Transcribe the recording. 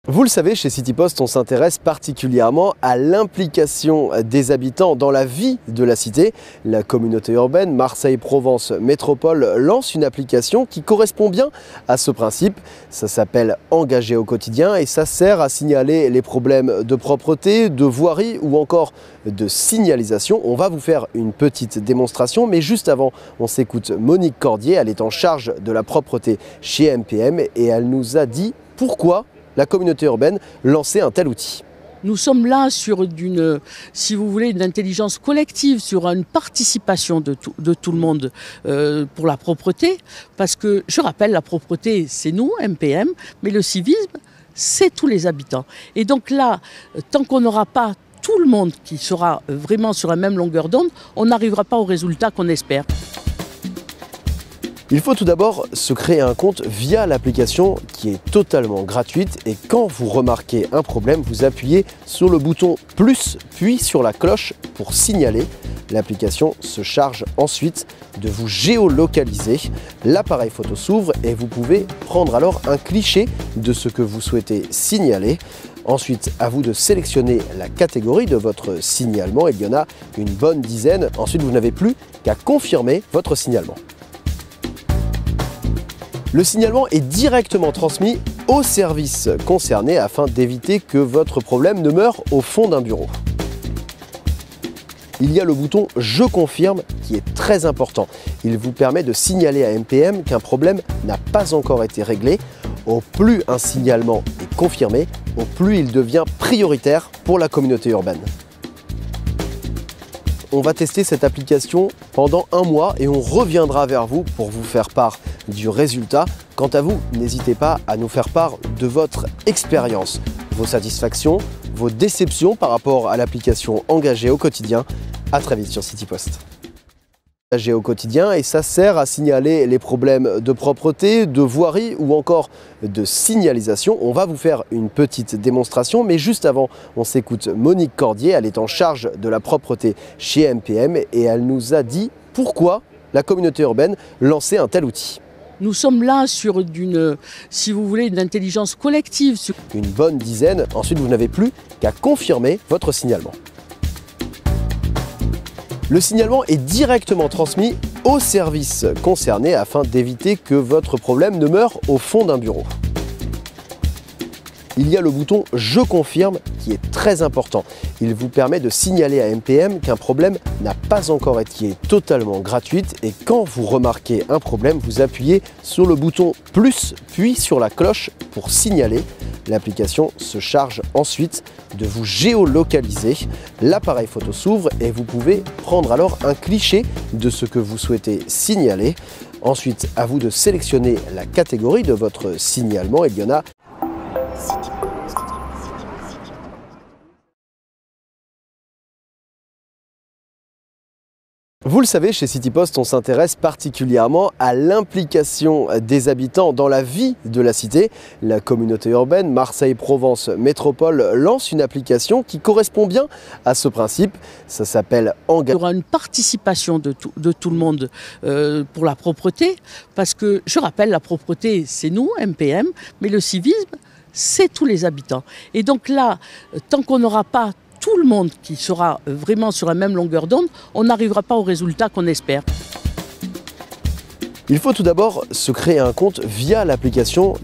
Vous le savez, chez CityPost, on s'intéresse particulièrement à l'implication des habitants dans la vie de la cité. La communauté urbaine Marseille-Provence Métropole lance une application qui correspond bien à ce principe. Ça s'appelle Engagé au quotidien et ça sert à signaler les problèmes de propreté, de voirie ou encore de signalisation. On va vous faire une petite démonstration, mais juste avant, on s'écoute Monique Cordier. Elle est en charge de la propreté chez MPM et elle nous a dit pourquoi la communauté urbaine lançait un tel outil. Nous sommes là sur si vous voulez, une intelligence collective, sur une participation de tout le monde pour la propreté. Parce que, je rappelle, la propreté, c'est nous, MPM, mais le civisme, c'est tous les habitants. Et donc là, tant qu'on n'aura pas tout le monde qui sera vraiment sur la même longueur d'onde, on n'arrivera pas au résultat qu'on espère. Il faut tout d'abord se créer un compte via l'application qui est totalement gratuite et quand vous remarquez un problème, vous appuyez sur le bouton plus puis sur la cloche pour signaler. L'application se charge ensuite de vous géolocaliser. L'appareil photo s'ouvre et vous pouvez prendre alors un cliché de ce que vous souhaitez signaler. Ensuite, à vous de sélectionner la catégorie de votre signalement. Il y en a une bonne dizaine. Ensuite, vous n'avez plus qu'à confirmer votre signalement. Le signalement est directement transmis au service concerné afin d'éviter que votre problème ne meure au fond d'un bureau. Il y a le bouton « Je confirme » qui est très important. Il vous permet de signaler à MPM qu'un problème n'a pas encore été réglé. Au plus un signalement est confirmé, au plus il devient prioritaire pour la communauté urbaine. On va tester cette application pendant un mois et on reviendra vers vous pour vous faire part du résultat. Quant à vous, n'hésitez pas à nous faire part de votre expérience, vos satisfactions, vos déceptions par rapport à l'application Engagé au quotidien. À très vite sur CityPost. Engagé au quotidien et ça sert à signaler les problèmes de propreté, de voirie ou encore de signalisation. On va vous faire une petite démonstration, mais juste avant, on s'écoute Monique Cordier. Elle est en charge de la propreté chez MPM et elle nous a dit pourquoi la communauté urbaine lançait un tel outil. Nous sommes là sur si vous voulez, une intelligence collective. Une bonne dizaine. Ensuite, vous n'avez plus qu'à confirmer votre signalement. Le signalement est directement transmis au service concerné afin d'éviter que votre problème ne meure au fond d'un bureau. Il y a le bouton « Je confirme » qui est très important. Il vous permet de signaler à MPM qu'un problème n'a pas encore été totalement gratuite et quand vous remarquez un problème, vous appuyez sur le bouton « plus » puis sur la cloche pour signaler. L'application se charge ensuite de vous géolocaliser. L'appareil photo s'ouvre et vous pouvez prendre alors un cliché de ce que vous souhaitez signaler. Ensuite, à vous de sélectionner la catégorie de votre signalement. Il y en a Vous le savez, chez CityPost, on s'intéresse particulièrement à l'implication des habitants dans la vie de la cité. La communauté urbaine Marseille-Provence Métropole lance une application qui correspond bien à ce principe. Ça s'appelle Engagé. Il y aura une participation de tout le monde pour la propreté. Parce que, je rappelle, la propreté, c'est nous, MPM, mais le civisme, c'est tous les habitants. Et donc là, tant qu'on n'aura pas tout le monde qui sera vraiment sur la même longueur d'onde, on n'arrivera pas au résultat qu'on espère. Il faut tout d'abord se créer un compte via l'application